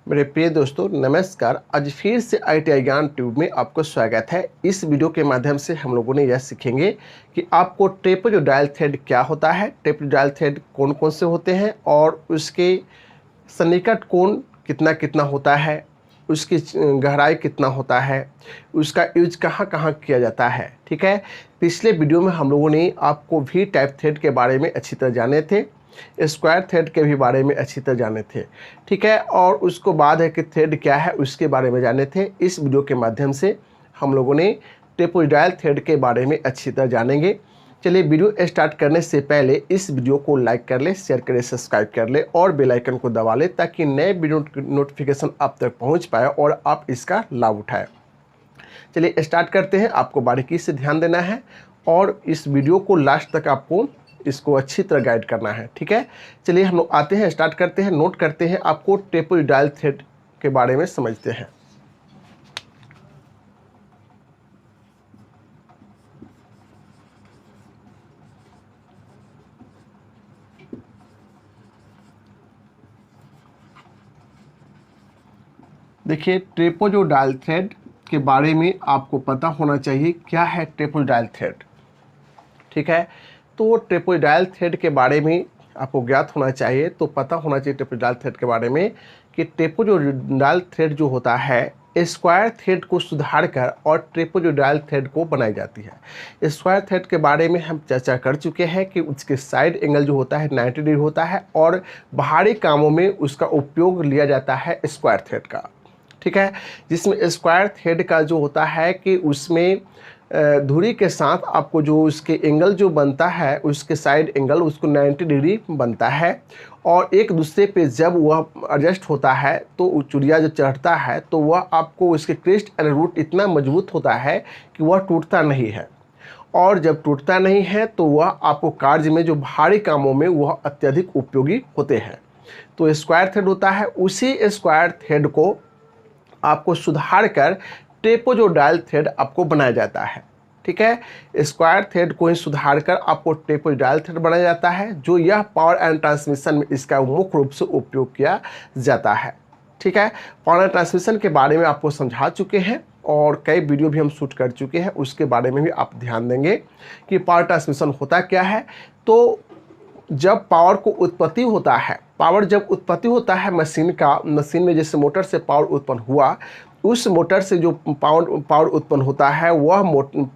मेरे प्रिय दोस्तों नमस्कार। आज फिर से ITI ज्ञान ट्यूब में आपको स्वागत है। इस वीडियो के माध्यम से हम लोगों ने यह सीखेंगे कि आपको ट्रेपेजोइडल थ्रेड क्या होता है, ट्रेपेजोइडल थ्रेड कौन कौन से होते हैं और उसके सन्निकट कोण कितना कितना होता है, उसकी गहराई कितना होता है, उसका यूज कहाँ कहाँ किया जाता है। ठीक है, पिछले वीडियो में हम लोगों ने आपको वी टाइप थ्रेड के बारे में अच्छी तरह जाने थे, स्क्वायर थ्रेड के भी बारे में अच्छी तरह जाने थे। ठीक है, और उसको बाद है कि थ्रेड क्या है उसके बारे में जाने थे। इस वीडियो के माध्यम से हम लोगों ने ट्रेपेजोइडल थ्रेड के बारे में अच्छी तरह जानेंगे। चलिए वीडियो स्टार्ट करने से पहले इस वीडियो को लाइक कर ले, शेयर करें, सब्सक्राइब कर ले और बेल आइकन को दबा ले ताकि नए वीडियो नोटिफिकेशन आप तक पहुंच पाए और आप इसका लाभ उठाएं। चलिए स्टार्ट करते हैं। आपको बारीकी से ध्यान देना है और इस वीडियो को लास्ट तक आपको इसको अच्छी तरह गाइड करना है। ठीक है, चलिए हम लोग आते हैं, स्टार्ट करते हैं, नोट करते हैं, आपको ट्रेपेजोइडल थ्रेड के बारे में समझते हैं। देखिए, ट्रेपेजोइडल थ्रेड के बारे में आपको पता होना चाहिए क्या है ट्रेपेजोइडल थ्रेड। ठीक है, तो ट्रेपेजोइडल थ्रेड के बारे में आपको ज्ञात होना चाहिए, तो पता होना चाहिए ट्रेपेजोइडल थ्रेड के बारे में कि ट्रेपेजोइडल थ्रेड जो होता है स्क्वायर थ्रेड को सुधार कर और ट्रेपेजोइडल थ्रेड को बनाई जाती है। स्क्वायर थ्रेड के बारे में हम चर्चा कर चुके हैं कि उसके साइड एंगल जो होता है 90 डिग्री होता है और बाहरी कामों में उसका उपयोग लिया जाता है स्क्वायर थ्रेड का। ठीक है, जिसमें स्क्वायर थ्रेड का जो होता है कि उसमें धुरी के साथ आपको जो उसके एंगल जो बनता है उसके साइड एंगल उसको 90 डिग्री बनता है और एक दूसरे पे जब वह एडजस्ट होता है तो चुरिया जो चढ़ता है तो वह आपको उसके क्रेस्ट एंड रूट इतना मजबूत होता है कि वह टूटता नहीं है, और जब टूटता नहीं है तो वह आपको कार्य में जो भारी कामों में वह अत्यधिक उपयोगी होते हैं। तो स्क्वायर थ्रेड होता है, उसी स्क्वायर थ्रेड को आपको सुधार कर ट्रेपेजोइडल थ्रेड आपको बनाया जाता है। ठीक है, स्क्वायर थ्रेड को ही सुधार कर आपको ट्रेपेजोइडल थ्रेड बनाया जाता है, जो यह पावर एंड ट्रांसमिशन में इसका मुख्य रूप से उपयोग किया जाता है। ठीक है, पावर एंड ट्रांसमिशन के बारे में आपको समझा चुके हैं और कई वीडियो भी हम शूट कर चुके हैं, उसके बारे में भी आप ध्यान देंगे कि पावर ट्रांसमिशन होता क्या है। तो जब पावर को उत्पत्ति होता है, पावर जब उत्पत्ति होता है मशीन में जैसे मोटर से पावर उत्पन्न हुआ, उस मोटर से जो पावर उत्पन्न होता है वह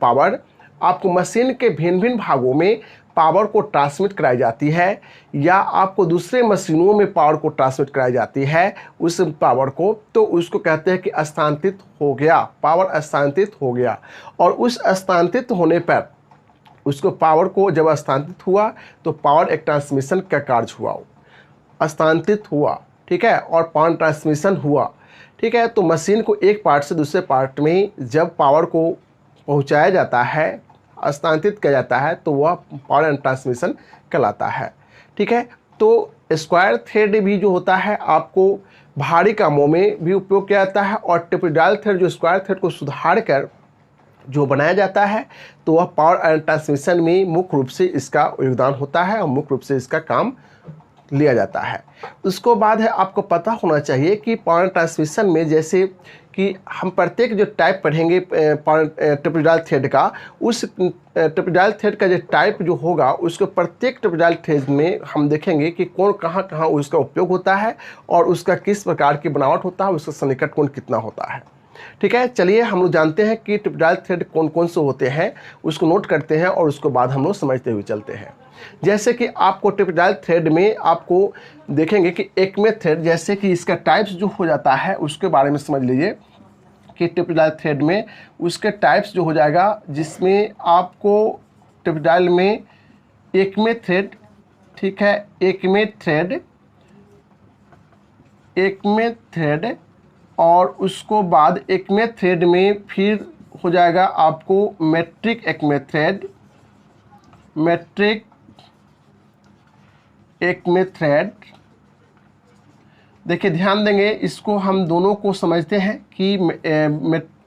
पावर आपको मशीन के भिन्न भिन्न भागों में पावर को ट्रांसमिट कराई जाती है या आपको दूसरे मशीनों में पावर को ट्रांसमिट कराई जाती है उस पावर को, तो उसको कहते हैं कि स्थानांतरित हो गया, पावर स्थानांतरित हो गया। और उस स्थानांतरित होने पर उसको पावर को जब स्थानांतरित हुआ तो पावर एक ट्रांसमिशन का कार्य हुआ, स्थानांतरित हुआ। ठीक है, और पावर ट्रांसमिशन हुआ। ठीक है, तो मशीन को एक पार्ट से दूसरे पार्ट में जब पावर को पहुंचाया जाता है, स्थानांतरित किया जाता है, तो वह पावर एंड ट्रांसमिशन कहलाता है। ठीक है, तो स्क्वायर थ्रेड भी जो होता है आपको भारी कामों में भी उपयोग किया जाता है और ट्रेपेजोइडल थ्रेड जो स्क्वायर थ्रेड को सुधार कर जो बनाया जाता है तो वह पावर एंड ट्रांसमिशन में मुख्य रूप से इसका योगदान होता है और मुख्य रूप से इसका काम लिया जाता है। उसको बाद है आपको पता होना चाहिए कि पावर ट्रांसमिशन में जैसे कि हम प्रत्येक जो टाइप पढ़ेंगे ट्रेपेजोइडल थ्रेड का, उस ट्रेपेजोइडल थ्रेड का जो टाइप जो होगा उसको प्रत्येक ट्रेपेजोइडल थ्रेड में हम देखेंगे कि कौन कहाँ कहाँ उसका उपयोग होता है और उसका किस प्रकार की बनावट होता है, उसका सन्निकट कोण कितना होता है। ठीक है, चलिए हम लोग जानते हैं कि ट्रेपेजोइडल थ्रेड कौन कौन से होते हैं, उसको नोट करते हैं और उसको बाद हम लोग समझते हुए चलते हैं। जैसे कि आपको ट्रेपेजोइडल थ्रेड में आपको देखेंगे कि एक्मे थ्रेड, जैसे कि इसका टाइप्स जो हो जाता है उसके बारे में समझ लीजिए कि ट्रेपेजोइडल थ्रेड में उसके टाइप्स जो हो जाएगा, जिसमें आपको ट्रेपेजोइडल में एक्मे थ्रेड, ठीक है, एक्मे थ्रेड और उसको बाद एक्मे थ्रेड में फिर हो जाएगा आपको मेट्रिक एक्मे थ्रेड, देखिए ध्यान देंगे, इसको हम दोनों को समझते हैं कि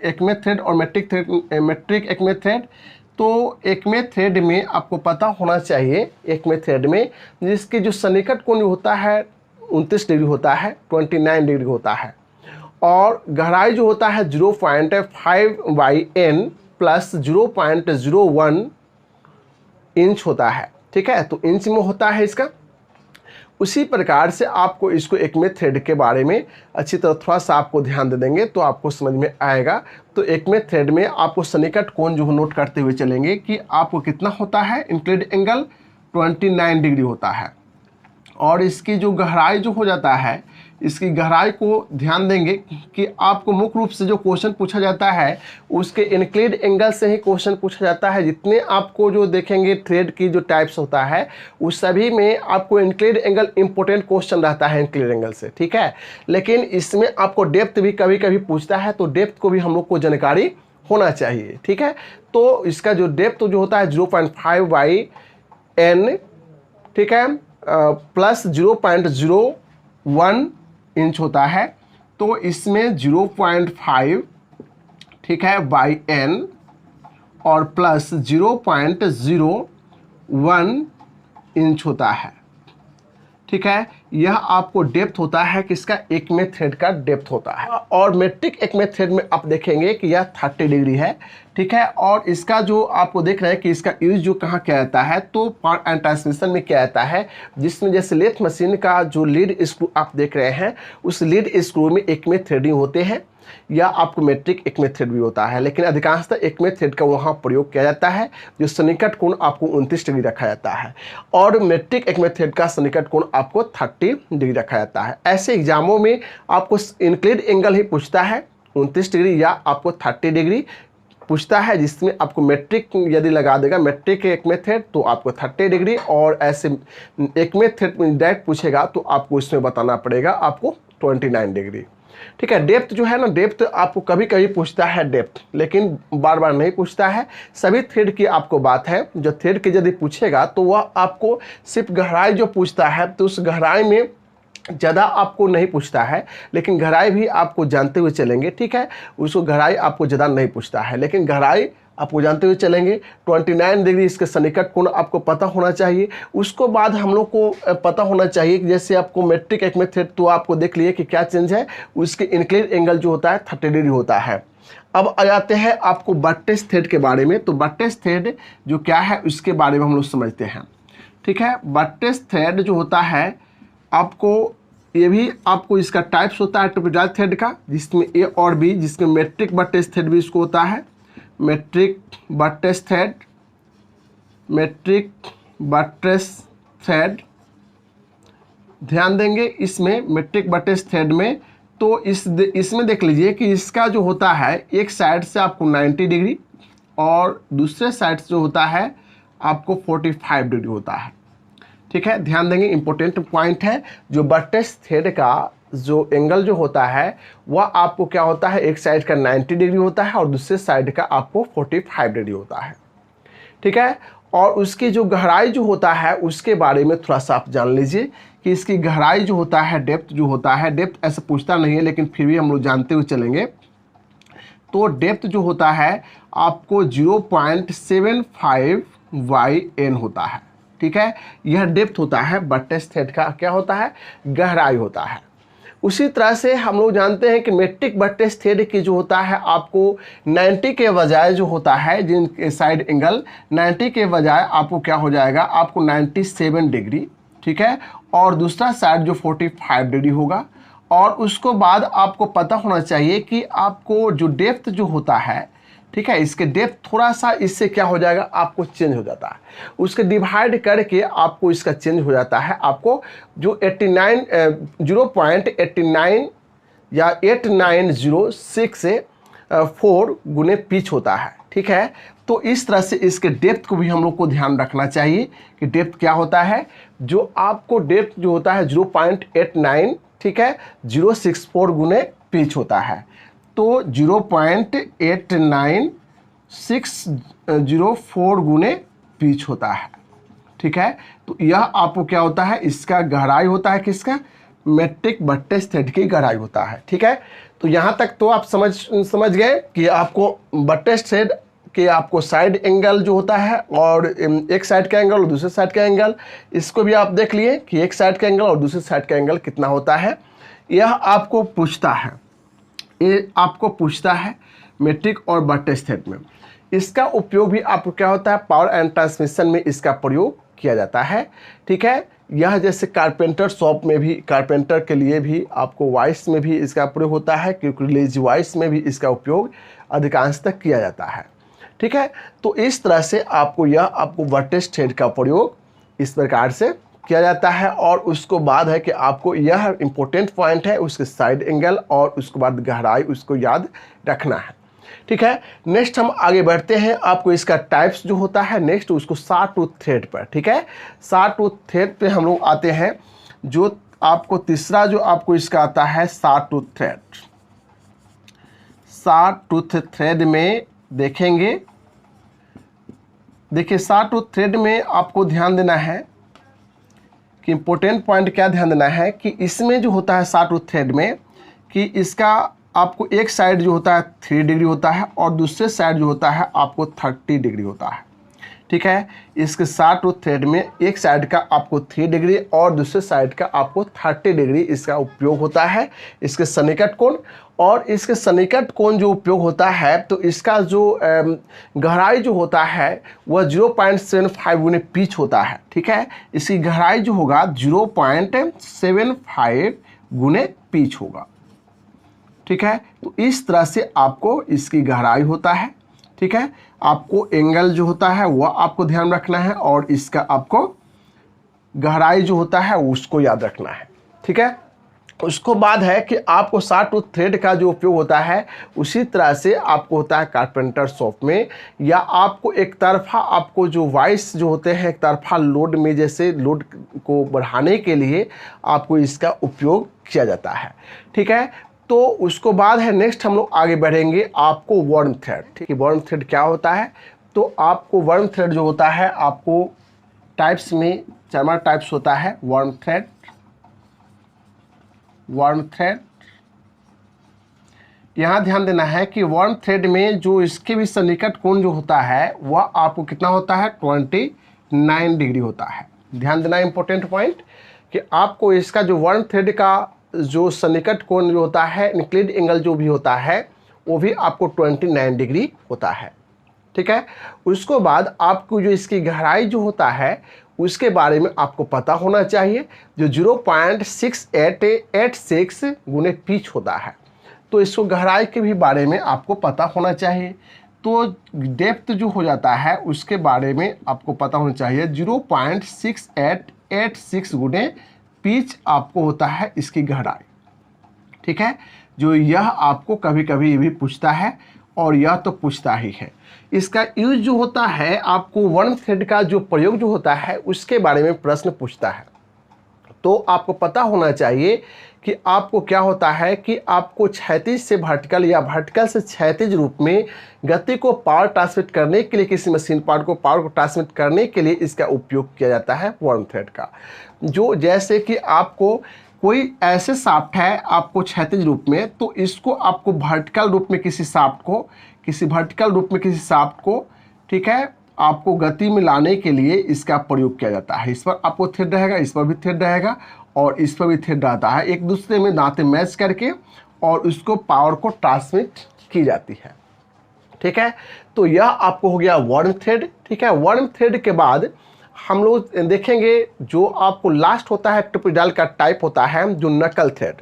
एक्मे थ्रेड और मेट्रिक एक्मे थ्रेड। तो एक्मे थ्रेड में आपको पता होना चाहिए, एक्मे थ्रेड में जिसके जो सन्निकट कोण होता है 29 डिग्री होता है, 29 डिग्री होता है। और गहराई जो होता है 0.5/n प्लस 0.01 इंच होता है, ठीक है, तो इंच में होता है इसका। उसी प्रकार से आपको इसको एकमे थ्रेड के बारे में अच्छी तरह थोड़ा सा आपको ध्यान दे देंगे तो आपको समझ में आएगा। तो एकमे थ्रेड में आपको सन्निकट कोण जो नोट करते हुए चलेंगे कि आपको कितना होता है, इंक्लिड एंगल 29 डिग्री होता है। और इसकी जो गहराई जो हो जाता है, इसकी गहराई को ध्यान देंगे कि आपको मुख्य रूप से जो क्वेश्चन पूछा जाता है उसके इंक्लिड एंगल से ही क्वेश्चन पूछा जाता है। जितने आपको जो देखेंगे थ्रेड की जो टाइप्स होता है उस सभी में आपको इंक्लिड एंगल इंपॉर्टेंट क्वेश्चन रहता है इंक्लिड एंगल से, ठीक है। लेकिन इसमें आपको डेप्थ भी कभी कभी पूछता है, तो डेप्थ को भी हम लोग को जानकारी होना चाहिए, ठीक है। तो इसका जो डेप्थ जो होता है 0.5/n, ठीक है, प्लस 0.01 इंच होता है। तो इसमें 0.5, ठीक है, n और प्लस 0.01 इंच होता है, ठीक है। यह आपको डेप्थ होता है किसका, एकमे थ्रेड का डेप्थ होता है। और मेट्रिक एकमे थ्रेड में आप देखेंगे कि यह 30 डिग्री है, ठीक है। और इसका जो आपको देख रहे हैं कि इसका यूज जो कहाँ किया जाता है, तो पार्ट एंड ट्रांसमिशन में किया जाता है, जिसमें जैसे लेथ मशीन का जो लीड स्क्रू आप देख रहे हैं उस लीड स्क्रू में एकमे थ्रेडिंग होते हैं, या आपको मेट्रिक एकमे थ्रेड भी होता है। लेकिन अधिकांशतः एकमे थ्रेड का वहाँ प्रयोग किया जाता है, जो सन्निकट कोण आपको 29 डिग्री रखा जाता है, और मेट्रिक एकमे थ्रेड का सन्निकट कोण आपको 30 डिग्री रखा जाता है। ऐसे एग्जामों में आपको इंक्लिड एंगल ही पूछता है 29 डिग्री, या आपको 30 डिग्री पूछता है, जिसमें आपको मेट्रिक यदि लगा देगा मेट्रिक एकमे थ्रेड तो आपको 30 डिग्री, और ऐसे एकमे थ्रेड डायरेक्ट पूछेगा तो आपको इसमें बताना पड़ेगा आपको 29 डिग्री, ठीक है। डेप्थ जो है ना, डेप्थ आपको कभी कभी पूछता है डेप्थ, लेकिन बार बार नहीं पूछता है। सभी थ्रेड की आपको बात है, जो थ्रेड की यदि पूछेगा तो वह आपको सिर्फ गहराई जो पूछता है, तो उस गहराई में ज़्यादा आपको नहीं पूछता है, लेकिन गहराई भी आपको जानते हुए चलेंगे, ठीक है। उसको गहराई आपको ज़्यादा नहीं पूछता है, लेकिन गहराई आपको जानते हुए चलेंगे। 29 डिग्री इसके सन्निकट कोण आपको पता होना चाहिए। उसको बाद हम लोग को पता होना चाहिए कि जैसे आपको मेट्रिक एकमे थ्रेड तो आपको देख लिए कि क्या चेंज है, उसके इंक्लिड एंगल जो होता है 30 डिग्री होता है। अब आ जाते हैं आपको बट्रेस थ्रेड के बारे में। तो बट्रेस थ्रेड जो क्या है उसके बारे में हम लोग समझते हैं, ठीक है। बट्रेस थ्रेड जो होता है आपको, ये भी आपको इसका टाइप्स होता है ट्रेपेजॉइडल थ्रेड का, जिसमें ए और बी, जिसमें मेट्रिक बट्रेस थ्रेड भी इसको होता है, metric buttress thread, metric buttress thread. ध्यान देंगे इसमें मेट्रिक बट्रेस थ्रेड में, तो इसमें देख लीजिए कि इसका जो होता है एक साइड से आपको 90 डिग्री और दूसरे साइड से जो होता है आपको 45 डिग्री होता है, ठीक है। ध्यान देंगे, इंपॉर्टेंट पॉइंट है। जो बट्रेस थ्रेड का जो एंगल जो होता है वह आपको क्या होता है, एक साइड का 90 डिग्री होता है और दूसरे साइड का आपको 45 डिग्री होता है, ठीक है। और उसकी जो गहराई जो होता है उसके बारे में थोड़ा सा आप जान लीजिए कि इसकी गहराई जो होता है, डेप्थ जो होता है, डेप्थ ऐसे पूछता नहीं है लेकिन फिर भी हम लोग जानते हुए चलेंगे। तो डेप्थ जो होता है आपको 0.75/n होता है, ठीक है। यह डेप्थ होता है बट्रेस थ्रेड का, क्या होता है, गहराई होता है। उसी तरह से हम लोग जानते हैं कि मेट्रिक बट्रेस थ्रेड की जो होता है आपको 90 के बजाय जो होता है, जिन साइड एंगल 90 के बजाय आपको क्या हो जाएगा, आपको 97 डिग्री, ठीक है। और दूसरा साइड जो 45 डिग्री होगा। और उसको बाद आपको पता होना चाहिए कि आपको जो डेप्थ जो होता है, ठीक है, इसके डेप्थ थोड़ा सा इससे क्या हो जाएगा, आपको चेंज हो जाता है। उसके डिवाइड करके आपको इसका चेंज हो जाता है। आपको जो 0.89 या 8906 गुने पिच होता है, ठीक है। तो इस तरह से इसके डेप्थ को भी हम लोग को ध्यान रखना चाहिए कि डेप्थ क्या होता है। जो आपको डेप्थ जो होता है 0.89, ठीक है, 064 गुने पिच होता है। तो 0.89604 गुने पिच होता है, ठीक है। तो यह आपको क्या होता है, इसका गहराई होता है, किसका, मेट्रिक बट्रेस थ्रेड की गहराई होता है, ठीक है। तो यहाँ तक तो आप समझ गए कि आपको बट्रेस थ्रेड के आपको साइड एंगल जो होता है और एक साइड का एंगल और दूसरे साइड का एंगल, इसको भी आप देख लिए कि एक साइड का एंगल और दूसरे साइड का एंगल कितना होता है। यह आपको पूछता है, ये आपको पूछता है मेट्रिक और बट्रेस थ्रेड में। इसका उपयोग भी आपको क्या होता है, पावर एंड ट्रांसमिशन में इसका प्रयोग किया जाता है। ठीक है, यह जैसे कारपेंटर शॉप में भी, कारपेंटर के लिए भी आपको वॉइस में भी इसका प्रयोग होता है, क्योंकि रिलीज वॉइस में भी इसका उपयोग अधिकांशतः किया जाता है। ठीक है, तो इस तरह से आपको बट्रेस थ्रेड का प्रयोग इस प्रकार से किया जाता है। और उसको बाद है कि आपको यह इंपॉर्टेंट पॉइंट है, उसके साइड एंगल और उसके बाद गहराई उसको याद रखना है। ठीक है, नेक्स्ट हम आगे बढ़ते हैं। आपको इसका टाइप्स जो होता है नेक्स्ट उसको शॉ टूथ थ्रेड पर। ठीक है, शॉ टूथ थ्रेड पे हम लोग आते हैं। जो आपको तीसरा जो आपको इसका आता है Shaw tooth thread. Shaw tooth thread में देखेंगे, देखिए शॉ टूथ थ्रेड में आपको ध्यान देना है कि इंपॉर्टेंट पॉइंट क्या ध्यान देना है कि इसमें जो होता है शॉ टूथ थ्रेड में कि इसका आपको एक साइड जो होता है 3 डिग्री होता है और दूसरे साइड जो होता है आपको 30 डिग्री होता है। ठीक है, इसके शॉ टूथ थ्रेड में एक साइड का आपको 3 डिग्री और दूसरे साइड का आपको 30 डिग्री इसका उपयोग होता है। इसके सन्निकट कोण और इसके सन्निकट कोण जो उपयोग होता है, तो इसका जो गहराई जो होता है वह 0.75 गुने पिच होता है। ठीक है, इसकी गहराई जो होगा 0.75 गुने पिच होगा। ठीक है, तो इस तरह से आपको इसकी गहराई होता है। ठीक है, आपको एंगल जो होता है वह आपको ध्यान रखना है और इसका आपको गहराई जो होता है उसको याद रखना है। ठीक है, उसको बाद है कि आपको शॉ टूथ थ्रेड का जो उपयोग होता है उसी तरह से आपको होता है कारपेंटर शॉप में, या आपको एक तरफा आपको जो वॉइस जो होते हैं एक तरफा लोड में, जैसे लोड को बढ़ाने के लिए आपको इसका उपयोग किया जाता है। ठीक है, तो उसको बाद है नेक्स्ट हम लोग आगे बढ़ेंगे आपको वर्म थ्रेड। ठीक है, वर्म थ्रेड क्या होता है, तो आपको वर्म थ्रेड जो होता है आपको टाइप्स में 4 टाइप्स होता है। वर्म थ्रेड, यहाँ ध्यान देना है कि वर्म थ्रेड में जो इसके भी सन्निकट कोण जो होता है वह आपको कितना होता है 29 डिग्री होता है। ध्यान देना इंपॉर्टेंट पॉइंट कि आपको इसका जो वर्म थ्रेड का जो सन्निकट कोण जो होता है, इंक्लिड एंगल जो भी होता है वो भी आपको 29 डिग्री होता है। ठीक है, उसको बाद आपको जो इसकी गहराई जो होता है उसके बारे में आपको पता होना चाहिए, जो 0.6886 गुने पिच होता है। तो इसको गहराई के भी बारे में आपको पता होना चाहिए। तो डेप्थ जो हो जाता है उसके बारे में आपको पता होना चाहिए, 0.6886 गुने पिच आपको होता है इसकी गहराई। ठीक है, जो यह आपको कभी कभी ये भी पूछता है और यह तो पूछता ही है। इसका यूज जो होता है आपको वर्म थ्रेड का जो प्रयोग जो होता है उसके बारे में प्रश्न पूछता है। तो आपको पता होना चाहिए कि आपको क्या होता है कि आपको क्षैतिज से वर्टिकल या वर्टिकल से क्षैतिज रूप में गति को पावर ट्रांसमिट करने के लिए, किसी मशीन पार्ट को पावर को ट्रांसमिट करने के लिए इसका उपयोग किया जाता है वर्म थ्रेड का। जो जैसे कि आपको कोई ऐसे शाफ्ट है आपको क्षैतिज रूप में, तो इसको आपको वर्टिकल रूप में किसी वर्टिकल रूप में किसी शाफ्ट को, ठीक है, आपको गति में लाने के लिए इसका प्रयोग किया जाता है। इस पर आपको थ्रेड रहेगा, इस पर भी थ्रेड रहेगा और इस पर भी थ्रेड रहता है, एक दूसरे में दांतें मैच करके और उसको पावर को ट्रांसमिट की जाती है। ठीक है, तो यह आपको हो गया वर्म थ्रेड। ठीक है, वर्म थ्रेड के बाद हम लोग देखेंगे जो आपको लास्ट होता है ट्रेपेजॉइडल का टाइप होता है जो नकल थ्रेड।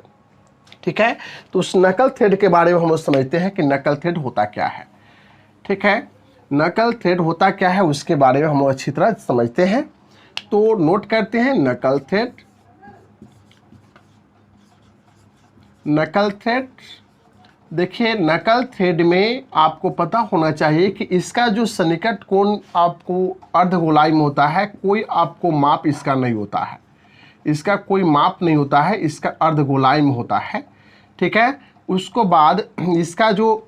ठीक है, तो उस नकल थ्रेड के बारे में हम लोग समझते हैं कि नकल थ्रेड होता क्या है। ठीक है, नकल थ्रेड होता क्या है उसके बारे में हम लोग अच्छी तरह समझते हैं। तो नोट करते हैं नकल थ्रेड। नकल थ्रेड देखिए, नकल थ्रेड में आपको पता होना चाहिए कि इसका जो सन्निकट कोण आपको अर्धगोलाई में होता है, कोई आपको माप इसका नहीं होता है, इसका कोई माप नहीं होता है, इसका अर्धगोलाई में होता है। ठीक है, उसको बाद इसका जो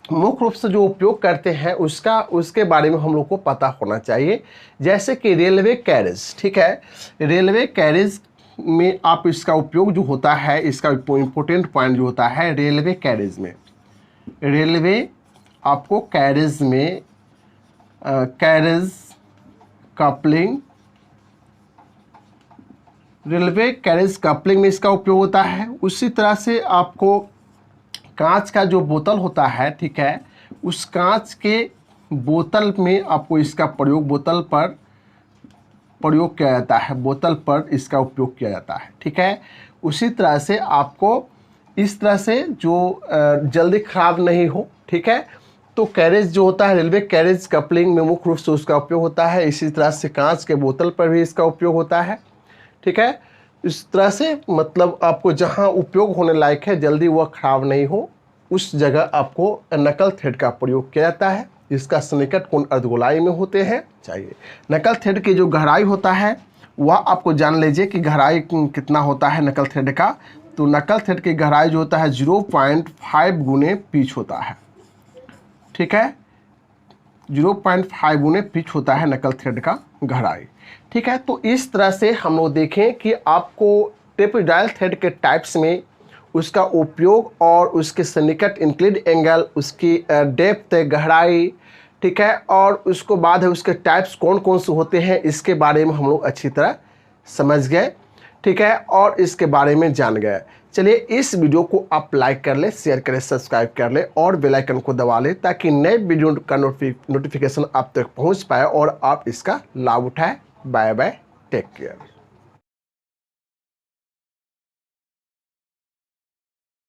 मुख्य रूप से जो उपयोग करते हैं उसके बारे में हम लोग को पता होना चाहिए। जैसे कि रेलवे कैरेज। ठीक है, रेलवे कैरेज में आप इसका उपयोग जो होता है, इसका इम्पोर्टेंट पॉइंट जो होता है रेलवे कैरेज में, रेलवे आपको कैरेज में carriage coupling, railway carriage coupling में इसका उपयोग होता है। उसी तरह से आपको कांच का जो बोतल होता है, ठीक है, उस कांच के बोतल में आपको इसका प्रयोग, बोतल पर प्रयोग किया जाता है, बोतल पर इसका उपयोग किया जाता है, ठीक है। उसी तरह से आपको इस तरह से जो जल्दी ख़राब नहीं हो, ठीक है, तो कैरेज जो होता है, रेलवे कैरेज कपलिंग में मुख्य रूप से उसका उपयोग होता है। इसी तरह से कांच के बोतल पर भी इसका उपयोग होता है, ठीक है। इस तरह से मतलब आपको जहां उपयोग होने लायक है, जल्दी वह खराब नहीं हो, उस जगह आपको नकल थ्रेड का प्रयोग किया जाता है। इसका सन्निकट कोण अर्धगोलाई में होते हैं चाहिए। नकल थ्रेड की जो गहराई होता है वह आपको जान लीजिए कि गहराई कितना होता है नकल थ्रेड का। तो नकल थ्रेड की गहराई जो होता है 0.5 गुने पिच होता है, ठीक है, 0.5 गुने पिच होता है नकल थ्रेड का गहराई, ठीक है। तो इस तरह से हम लोग देखें कि आपको ट्रेपेजॉइडल थ्रेड के टाइप्स में उसका उपयोग और उसके सन्निकट इंक्लिड एंगल, उसकी डेप्थ गहराई, ठीक है, और उसको बाद है उसके टाइप्स कौन कौन से होते हैं, इसके बारे में हम लोग अच्छी तरह समझ गए, ठीक है, और इसके बारे में जान गए। चलिए इस वीडियो को आप लाइक कर ले, शेयर करें, सब्सक्राइब कर ले और बेल आइकन को दबा ले, ताकि नए वीडियो का नोटिफिकेशन आप तक पहुंच पाए और आप इसका लाभ उठाएं। Bye bye, take care.